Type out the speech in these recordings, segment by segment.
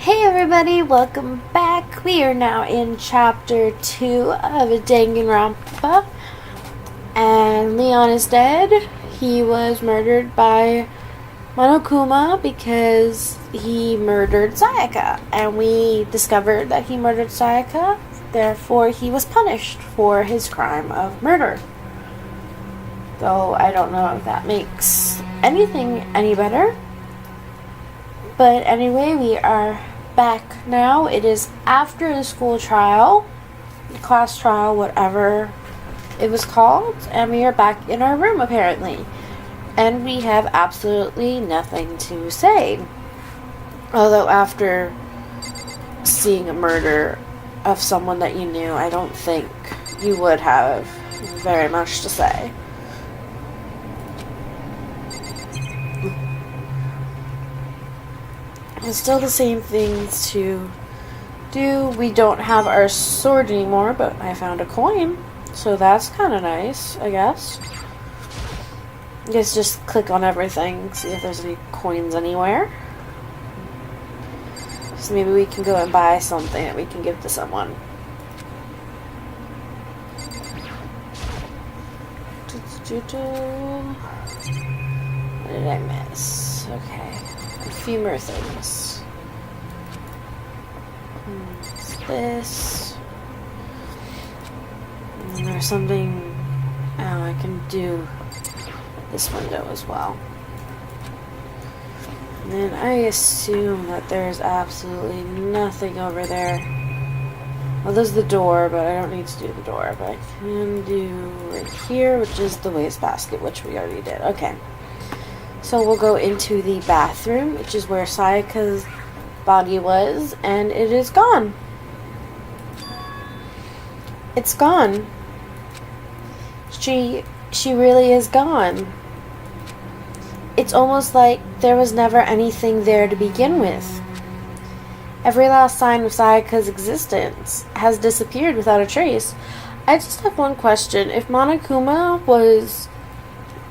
Hey everybody, welcome back. We are now in chapter 2 of Danganronpa, and Leon is dead. He was murdered by Monokuma because he murdered Sayaka, and we discovered that he murdered Sayaka, therefore he was punished for his crime of murder. Though I don't know if that makes anything any better. But anyway, we are back now. It is after the school trial, class trial, whatever it was called, and we are back in our room apparently. And we have absolutely nothing to say. Although after seeing a murder of someone that you knew, I don't think you would have very much to say. It's still the same things to do. We don't have our sword anymore, but I found a coin. So that's kind of nice, I guess. I guess just click on everything, see if there's any coins anywhere. So maybe we can go and buy something that we can give to someone. What did I miss? Okay. A few more things. What's this? And there's something. Oh, I can do this window as well. And then I assume that there's absolutely nothing over there. Well, there's the door, but I don't need to do the door. But I can do right here, which is the wastebasket, which we already did. Okay. So we'll go into the bathroom, which is where Sayaka's body was, and it is gone. It's gone. She really is gone. It's almost like there was never anything there to begin with. Every last sign of Sayaka's existence has disappeared without a trace. I just have one question. If Monokuma was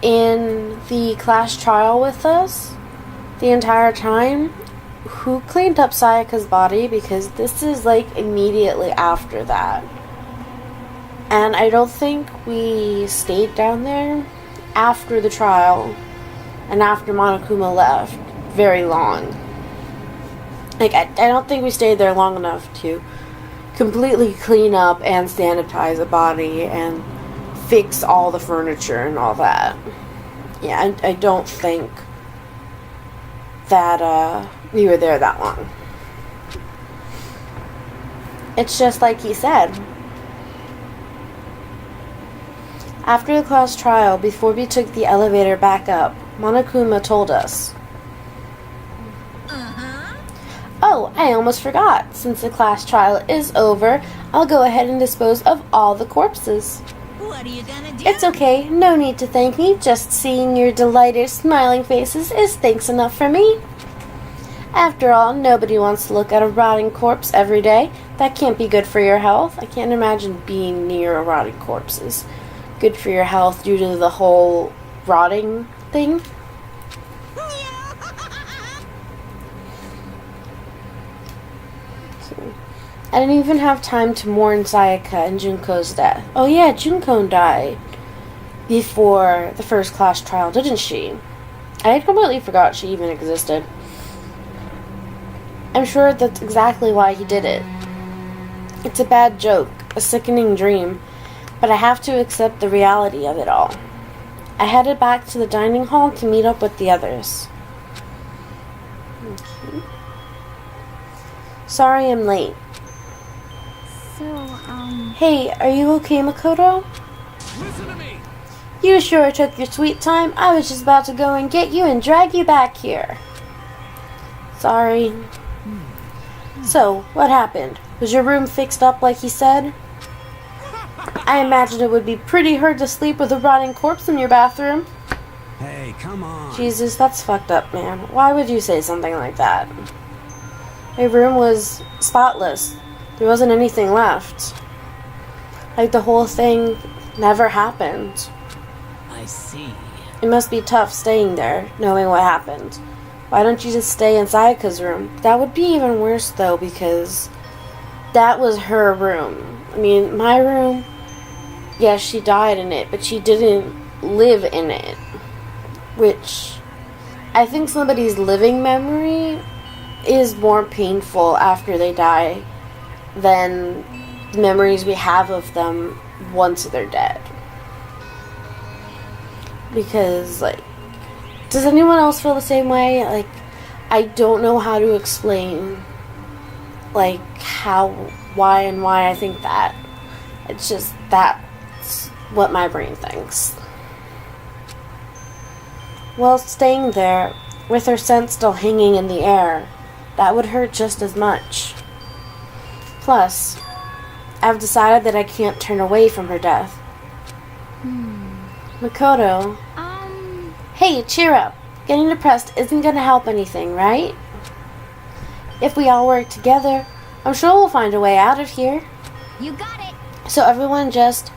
in the class trial with us the entire time, who cleaned up Sayaka's body? Because this is like immediately after that. And I don't think we stayed down there after the trial and after Monokuma left very long. Like, I don't think we stayed there long enough to completely clean up and sanitize a body and fix all the furniture and all that. Yeah, I don't think that we were there that long. It's just like he said. After the class trial, before we took the elevator back up, Monokuma told us. Oh, I almost forgot. Since the class trial is over, I'll go ahead and dispose of all the corpses. What are you gonna do? It's okay. No need to thank me. Just seeing your delighted, smiling faces is thanks enough for me. After all, nobody wants to look at a rotting corpse every day. That can't be good for your health. I can't imagine being near a rotting corpse is good for your health due to the whole rotting thing. I didn't even have time to mourn Sayaka and Junko's death. Oh yeah, Junko died before the first class trial, didn't she? I completely forgot she even existed. I'm sure that's exactly why he did it. It's a bad joke, a sickening dream, but I have to accept the reality of it all. I headed back to the dining hall to meet up with the others. Okay. Sorry I'm late. Hey, are you okay, Makoto? Listen to me. You sure took your sweet time. I was just about to go and get you and drag you back here. Sorry. So, what happened? Was your room fixed up like he said? I imagine it would be pretty hard to sleep with a rotting corpse in your bathroom. Hey, come on. Jesus, that's fucked up, man. Why would you say something like that? My room was spotless. There wasn't anything left. Like, the whole thing never happened. I see. It must be tough staying there, knowing what happened. Why don't you just stay in Sayaka's room? That would be even worse, though, because that was her room. I mean, my room, yes, she died in it, but she didn't live in it. Which, I think somebody's living memory is more painful after they die than the memories we have of them once they're dead. Because, like, does anyone else feel the same way? Like, I don't know how to explain, like, why I think that. It's just, that's what my brain thinks. Well, staying there, with her scent still hanging in the air, that would hurt just as much. Plus, I've decided that I can't turn away from her death. Makoto. Hey, cheer up. Getting depressed isn't going to help anything, right? If we all work together, I'm sure we'll find a way out of here. You got it. So everyone just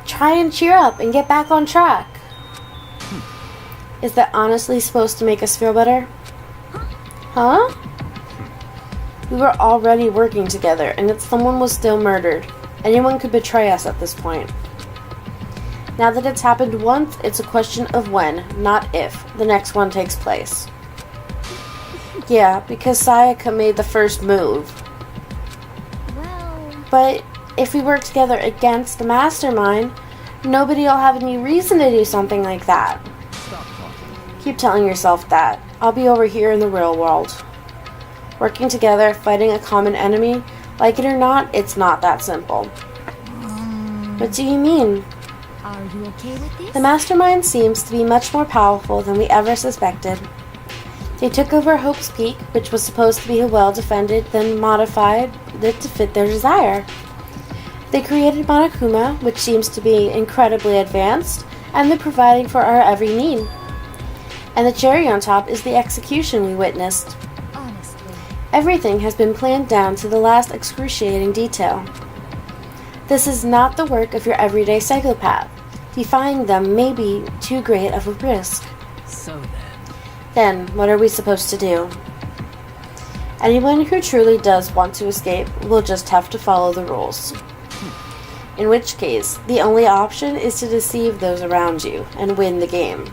try and cheer up and get back on track. Is that honestly supposed to make us feel better? Huh? We were already working together, and if someone was still murdered, anyone could betray us at this point. Now that it's happened once, it's a question of when, not if, the next one takes place. Yeah, because Sayaka made the first move. Well... But if we work together against the mastermind, nobody will have any reason to do something like that. Stop talking. Keep telling yourself that. I'll be over here in the real world. Working together, fighting a common enemy, like it or not, it's not that simple. What do you mean? Are you okay with this? The mastermind seems to be much more powerful than we ever suspected. They took over Hope's Peak, which was supposed to be well-defended, then modified it to fit their desire. They created Monokuma, which seems to be incredibly advanced, and they're providing for our every need. And the cherry on top is the execution we witnessed. Honestly. Everything has been planned down to the last excruciating detail. This is not the work of your everyday psychopath. Defying them may be too great of a risk. So Then, what are we supposed to do? Anyone who truly does want to escape will just have to follow the rules. In which case, the only option is to deceive those around you and win the game.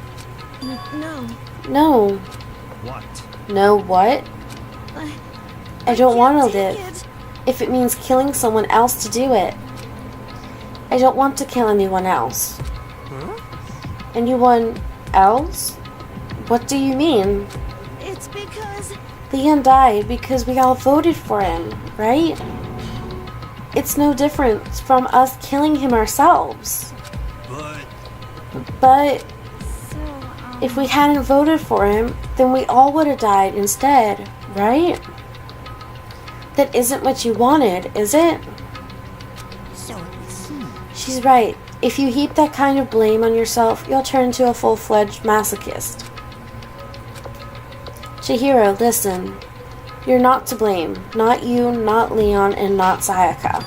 No. No. what? No what? I don't want to can't live. take it. If it means killing someone else to do it. I don't want to kill anyone else. Huh? Anyone else? What do you mean? It's because... Leon died because we all voted for him, right? It's no different from us killing him ourselves. But So, if we hadn't voted for him, then we all would have died instead, right? That isn't what you wanted, is it? So it seems. She's right. If you heap that kind of blame on yourself, you'll turn into a full-fledged masochist. Chihiro, listen. You're not to blame. Not you, not Leon, and not Sayaka.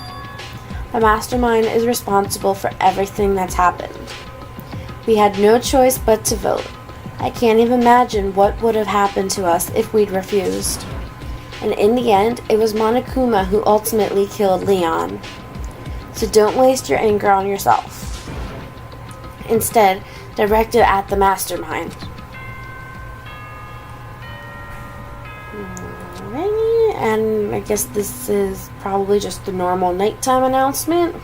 The mastermind is responsible for everything that's happened. We had no choice but to vote. I can't even imagine what would have happened to us if we'd refused. And in the end, it was Monokuma who ultimately killed Leon. So don't waste your anger on yourself. Instead, direct it at the mastermind. Alrighty, and I guess this is probably just the normal nighttime announcement.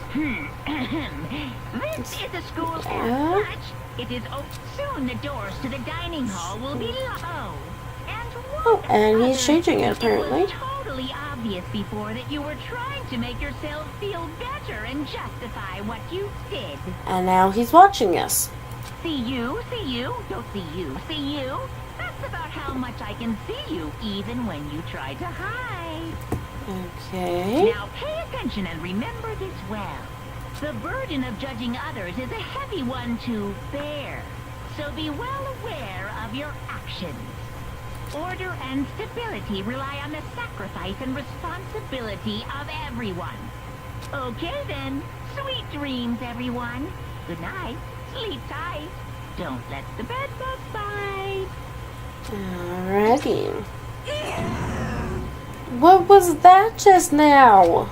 This is the school Yeah. lunch. It is open soon. The doors to the dining hall will be locked. Oh, and he's changing it apparently. It was totally obvious before that you were trying to make yourself feel better and justify what you did. And now he's watching us. See you, don't see you, see you. That's about how much I can see you, even when you try to hide. Okay. Now pay attention and remember this well. The burden of judging others is a heavy one to bear, so be well aware of your actions. Order and stability rely on the sacrifice and responsibility of everyone. Okay then, sweet dreams everyone. Good night, sleep tight. Don't let the bed bugs bite. Alrighty. What was that just now?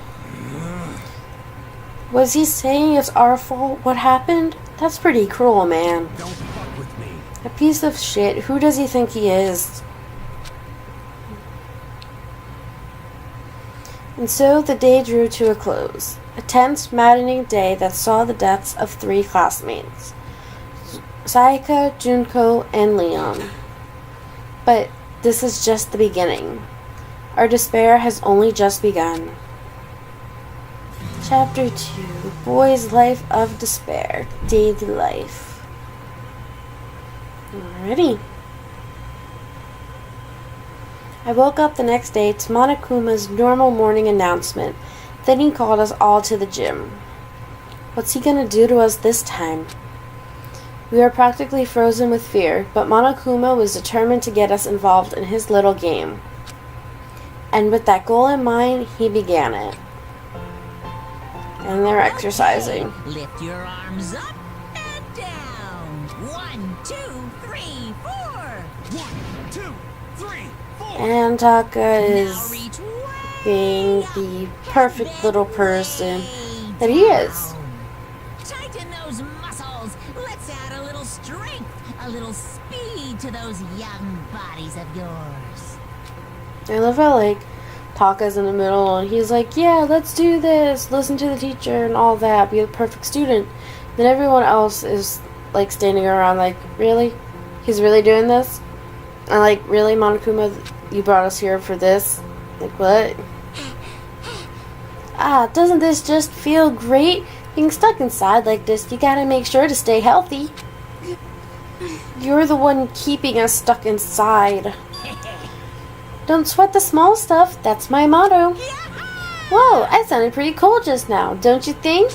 Was he saying it's our fault what happened? That's pretty cruel, man. Don't fuck with me. A piece of shit. Who does he think he is? And so the day drew to a close. A tense, maddening day that saw the deaths of 3 classmates. Sayaka, Junko, and Leon. But this is just the beginning. Our despair has only just begun. Chapter 2. Boy's Life of Despair. Daily Life. Alrighty. I woke up the next day to Monokuma's normal morning announcement. Then he called us all to the gym. What's he gonna do to us this time? We were practically frozen with fear, but Monokuma was determined to get us involved in his little game. And with that goal in mind, he began it. And they're exercising. Okay, lift your arms up and down. 1, 2, 3, 4. 1, 2, 3, 4. And Taka Now is reach way being up the and perfect little then person way that he is. down. Tighten those muscles. Let's add a little strength, a little speed to those young bodies of yours. I love how, like, Taka's in the middle and he's like, yeah, let's do this, listen to the teacher and all that, be a perfect student. Then everyone else is, like, standing around like, really? He's really doing this? And like, really, Monokuma, you brought us here for this? Like, what? Doesn't this just feel great? Being stuck inside like this, you gotta make sure to stay healthy. You're the one keeping us stuck inside. Don't sweat the small stuff, that's my motto. Whoa, I sounded pretty cool just now, don't you think?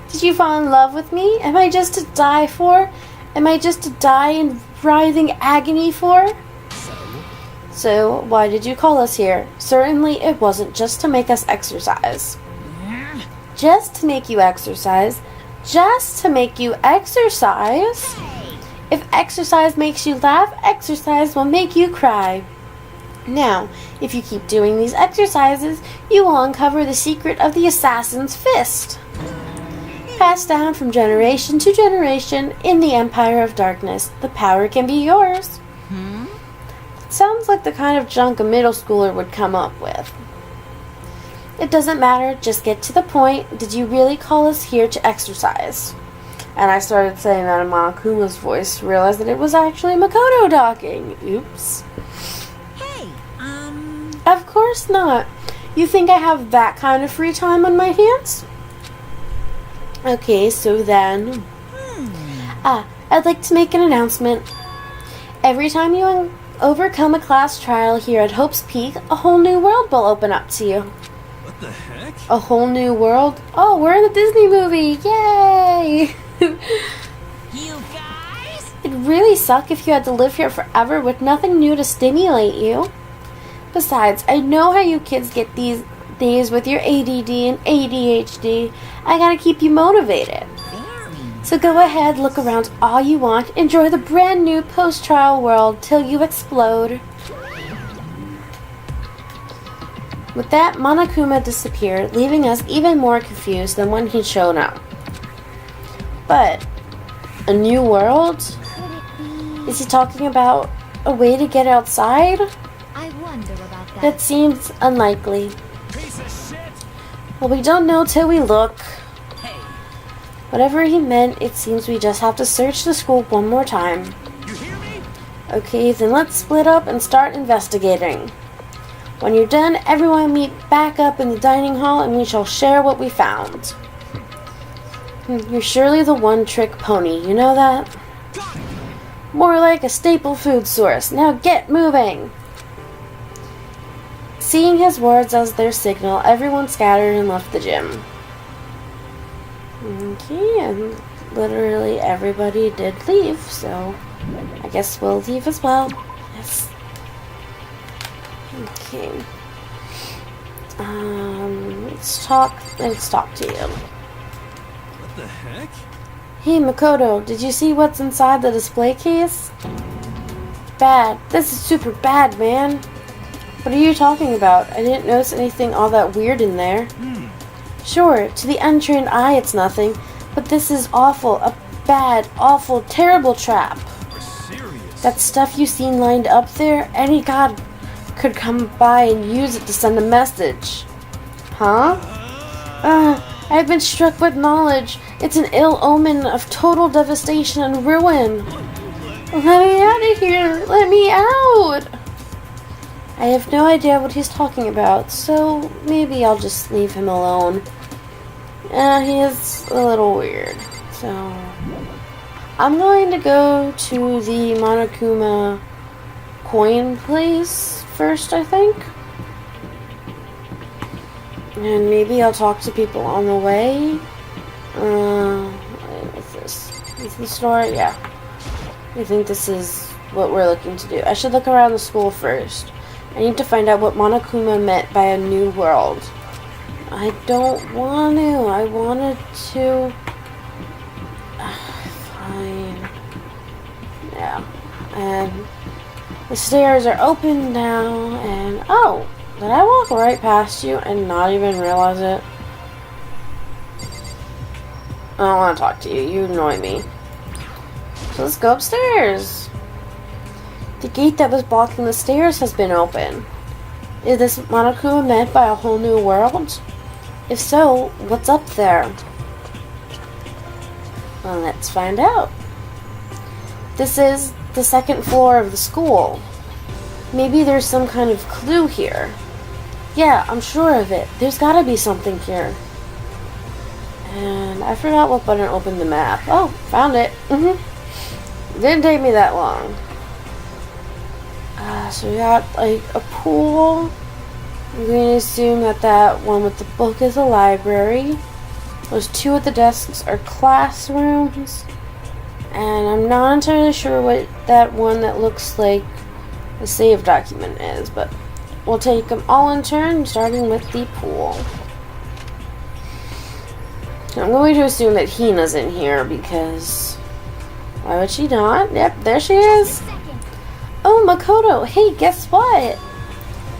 Did you fall in love with me? Am I just to die for? Am I just to die in writhing agony for? So, why did you call us here? Certainly it wasn't just to make us exercise. Just to make you exercise? Just to make you exercise? If exercise makes you laugh, exercise will make you cry. Now, if you keep doing these exercises, you will uncover the secret of the assassin's fist. Passed down from generation to generation in the Empire of Darkness, the power can be yours. Sounds like the kind of junk a middle schooler would come up with. It doesn't matter, just get to the point. Did you really call us here to exercise? And I started saying that in Monokuma's voice, realized that it was actually Makoto talking. Oops. Hey, Of course not. You think I have that kind of free time on my hands? Okay, so then... I'd like to make an announcement. Every time you overcome a class trial here at Hope's Peak, a whole new world will open up to you. What the heck? A whole new world? Oh, we're in the Disney movie! Yay! you guys? It'd really suck if you had to live here forever with nothing new to stimulate you. Besides, I know how you kids get these days with your ADD and ADHD. I gotta keep you motivated. So go ahead, look around all you want, enjoy the brand new post-trial world till you explode. With that, Monokuma disappeared, leaving us even more confused than when he'd shown up. But, a new world? Could it be? Is he talking about a way to get outside? I wonder about that. That seems unlikely. Piece of shit! Well, we don't know till we look. Hey, Whatever he meant, it seems we just have to search the school one more time. you hear me? Okay, then let's split up and start investigating. When you're done, everyone meet back up in the dining hall and we shall share what we found. You're surely the one-trick pony, you know that? Got it! More like a staple food source. Now get moving! Seeing his words as their signal, everyone scattered and left the gym. Okay, and literally everybody did leave, so I guess we'll leave as well. Yes. Okay. Let's talk to you. What the heck? Hey Makoto, did you see what's inside the display case? bad. This is super bad, man. What are you talking about? I didn't notice anything all that weird in there. Sure, to the untrained eye it's nothing, but this is awful. A bad, awful, terrible trap. You're serious? That stuff you seen lined up there, any god could come by and use it to send a message. Huh? I've been struck with knowledge. It's an ill omen of total devastation and ruin. Let me out of here! Let me out! I have no idea what he's talking about, so maybe I'll just leave him alone. He is a little weird, so... I'm going to go to the Monokuma coin place first, I think. And maybe I'll talk to people on the way. What's this? Is the store? Yeah. I think this is what we're looking to do. I should look around the school first. I need to find out what Monokuma meant by a new world. I don't want to. I wanted to... Fine. Yeah. And the stairs are open now, and... Oh! Did I walk right past you and not even realize it? I don't want to talk to you. You annoy me. So let's go upstairs. The gate that was blocking the stairs has been open. Is this Monokuma meant by a whole new world? If so, what's up there? Well, let's find out. This is the second floor of the school. Maybe there's some kind of clue here. Yeah, I'm sure of it. There's gotta be something here. And I forgot what button opened the map. Oh, found it. Didn't take me that long. So we got like a pool. I'm going to assume that that one with the book is a library. Those two at the desks are classrooms. And I'm not entirely sure what that one that looks like the save document is, but we'll take them all in turn, starting with the pool. I'm going to assume that Hina's in here because why would she not? Yep, there she is. Oh, Makoto, hey, guess what?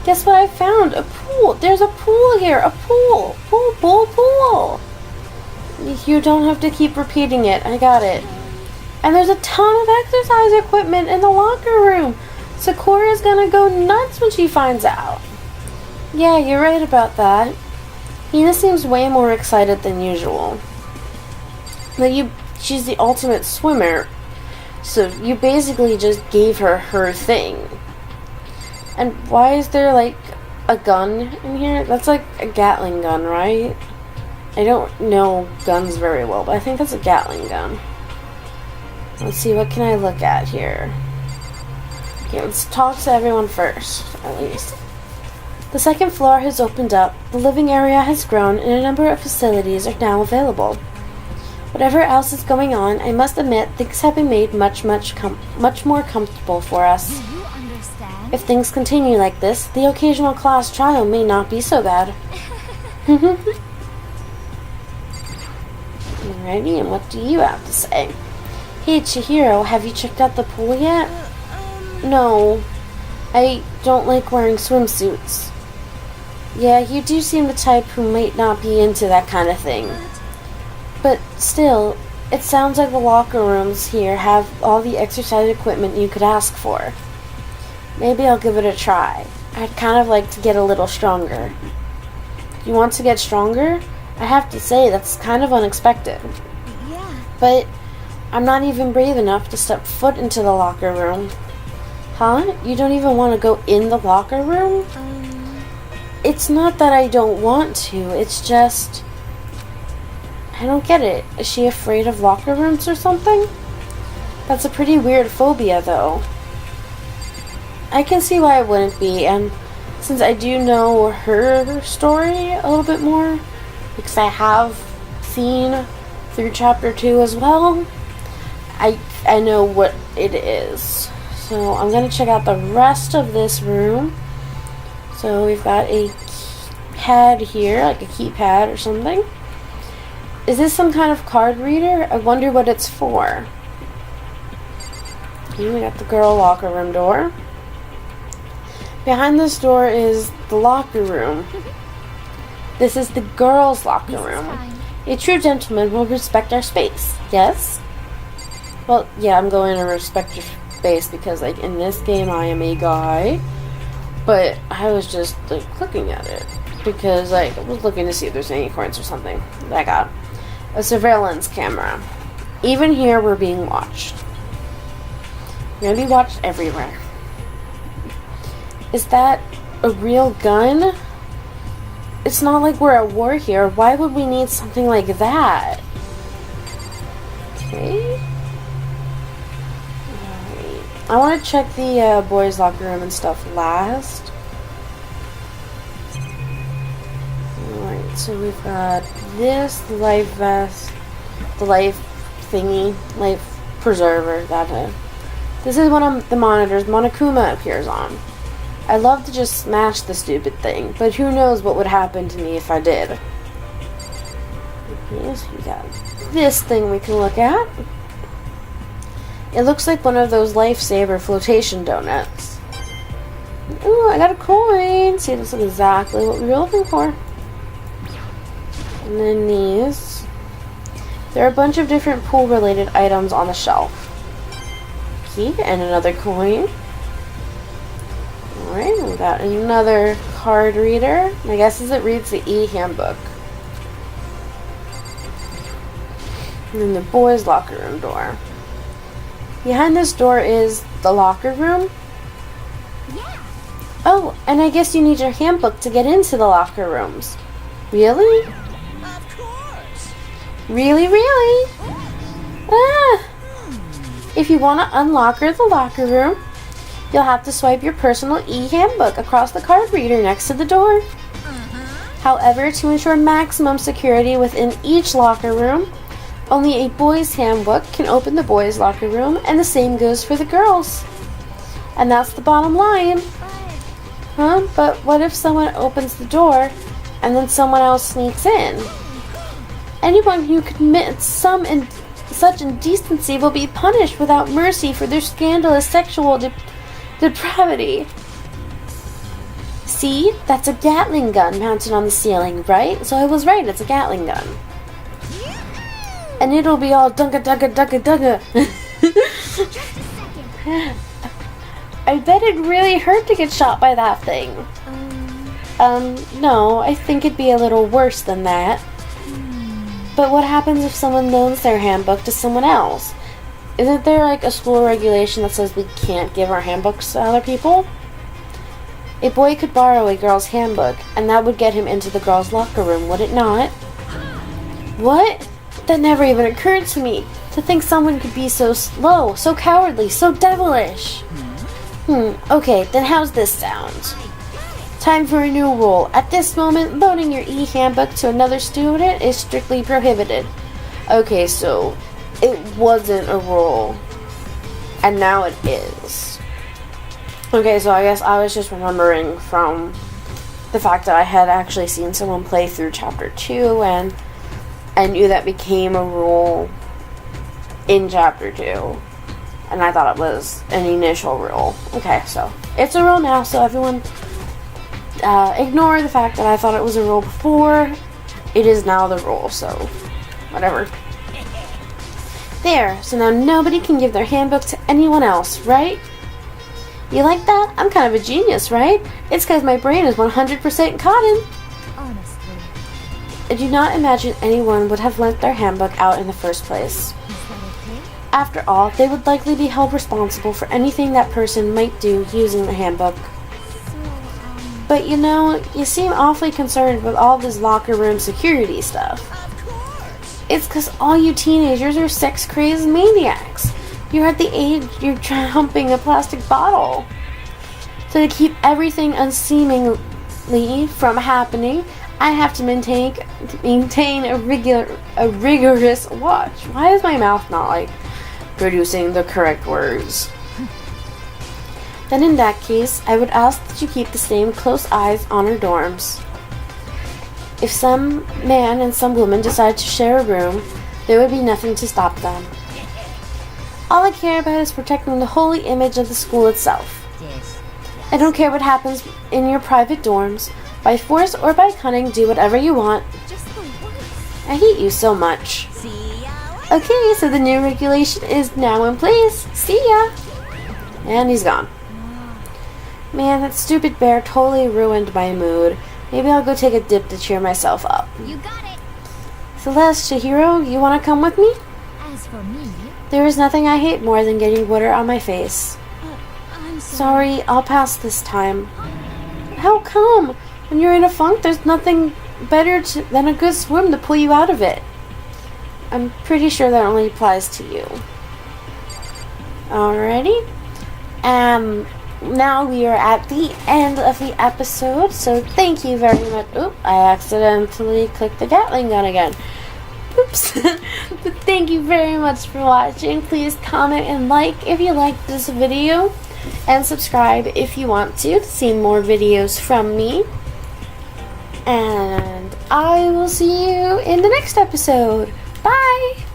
Guess what I found? A pool. There's a pool here. A pool. Pool, pool, pool. You don't have to keep repeating it. I got it. And there's a ton of exercise equipment in the locker room. Sakura's gonna go nuts when she finds out. Yeah, you're right about that. Hina seems way more excited than usual. She's the ultimate swimmer. So you basically just gave her her thing. And why is there like a gun in here? That's like a Gatling gun, right? I don't know guns very well, but I think that's a Gatling gun. Let's see, what can I look at here? Okay, let's talk to everyone first, at least. The second floor has opened up, the living area has grown, and a number of facilities are now available. Whatever else is going on, I must admit things have been made much more comfortable for us. Do you understand? If things continue like this, the occasional class trial may not be so bad. Alrighty, and what do you have to say? Hey Chihiro, have you checked out the pool yet? No, I don't like wearing swimsuits. Yeah, you do seem the type who might not be into that kind of thing. But still, it sounds like the locker rooms here have all the exercise equipment you could ask for. Maybe I'll give it a try. I'd kind of like to get a little stronger. You want to get stronger? I have to say, that's kind of unexpected. Yeah. But I'm not even brave enough to step foot into the locker room. Huh? You don't even want to go in the locker room? It's not that I don't want to, it's just... I don't get it. Is she afraid of locker rooms or something? That's a pretty weird phobia, though. I can see why it wouldn't be, and since I do know her story a little bit more, because I have seen through chapter 2 as well, I know what it is. So I'm going to check out the rest of this room. So we've got a pad here, like a keypad or something. Is this some kind of card reader? I wonder what it's for. Here we got the girl locker room door. Behind this door is the locker room. This is the girls' locker room. A true gentleman will respect our space. Yes? Well, yeah, I'm going to respect your space because, like, in this game I am a guy. But I was just, like, looking at it. Because, like, I was looking to see if there's any coins or something. I got a surveillance camera. Even here, we're being watched. We're gonna be watched everywhere. Is that a real gun? It's not like we're at war here. Why would we need something like that? Okay. Alright. I want to check the boys' locker room and stuff last. Alright, so we've got this, the life vest, the life thingy, life preserver, that. This is one of the monitors Monokuma appears on. I'd love to just smash the stupid thing, but who knows what would happen to me if I did. Okay, so we got this thing we can look at. It looks like one of those lifesaver flotation donuts. Ooh, I got a coin! See, this is exactly what we were looking for. And then these. There are a bunch of different pool-related items on the shelf. Okay, and another coin. Alright, we got another card reader. My guess is it reads the e-handbook. And then the boys' locker room door. Behind this door is the locker room. Yeah. Oh, and I guess you need your handbook to get into the locker rooms. Really? Of course. Really, really? Ah! If you want to unlock the locker room, you'll have to swipe your personal e-handbook across the card reader next to the door. However, to ensure maximum security within each locker room, only a boys' handbook can open the boys' locker room, and the same goes for the girls. And that's the bottom line. Huh? But what if someone opens the door and then someone else sneaks in? Anyone who commits such indecency will be punished without mercy for their scandalous sexual depravity. See? That's a Gatling gun mounted on the ceiling, right? So I was right, it's a Gatling gun. And it'll be all dunga dunga dunga dunga. I bet it really hurt to get shot by that thing. No, I think it'd be a little worse than that. But what happens if someone loans their handbook to someone else? Isn't there like a school regulation that says we can't give our handbooks to other people? A boy could borrow a girl's handbook, and that would get him into the girl's locker room, would it not? What? That never even occurred to me. To think someone could be so slow, so cowardly, so devilish. Okay, then how's this sound? Time for a new rule. At this moment, loaning your e-handbook to another student is strictly prohibited. Okay, so it wasn't a rule, and now it is. Okay, so I guess I was just remembering from the fact that I had actually seen someone play through Chapter 2, and I knew that became a rule in Chapter 2, and I thought it was an initial rule. Okay, so it's a rule now, so everyone ignore the fact that I thought it was a rule before. It is now the rule, so whatever. There, so now nobody can give their handbook to anyone else, right? You like that? I'm kind of a genius, right? It's because my brain is 100% cotton. Honestly. I do not imagine anyone would have lent their handbook out in the first place. Is that okay? After all, they would likely be held responsible for anything that person might do using the handbook. But you know, you seem awfully concerned with all this locker room security stuff. Of course. It's because all you teenagers are sex-crazed maniacs. You're at the age you're jumping a plastic bottle. So to keep everything unseemingly from happening, I have to maintain a rigorous watch. Why is my mouth not like producing the correct words? Then in that case, I would ask that you keep the same close eyes on our dorms. If some man and some woman decide to share a room, there would be nothing to stop them. All I care about is protecting the holy image of the school itself. I don't care what happens in your private dorms. By force or by cunning, do whatever you want. Just the worst. I hate you so much. See ya later. Okay, so the new regulation is now in place. See ya! And he's gone. Man, that stupid bear totally ruined my mood. Maybe I'll go take a dip to cheer myself up. You got it. Celeste, Chihiro, you want to come with me? As for me, There is nothing I hate more than getting water on my face. I'm Sorry, I'll pass this time. How come? When you're in a funk, there's nothing better than a good swim to pull you out of it. I'm pretty sure that only applies to you. Alrighty. Now we are at the end of the episode, so thank you very much. Oop, I accidentally clicked the Gatling gun again. Oops. But thank you very much for watching. Please comment and like if you liked this video, and subscribe if you want to see more videos from me. And I will see you in the next episode. Bye!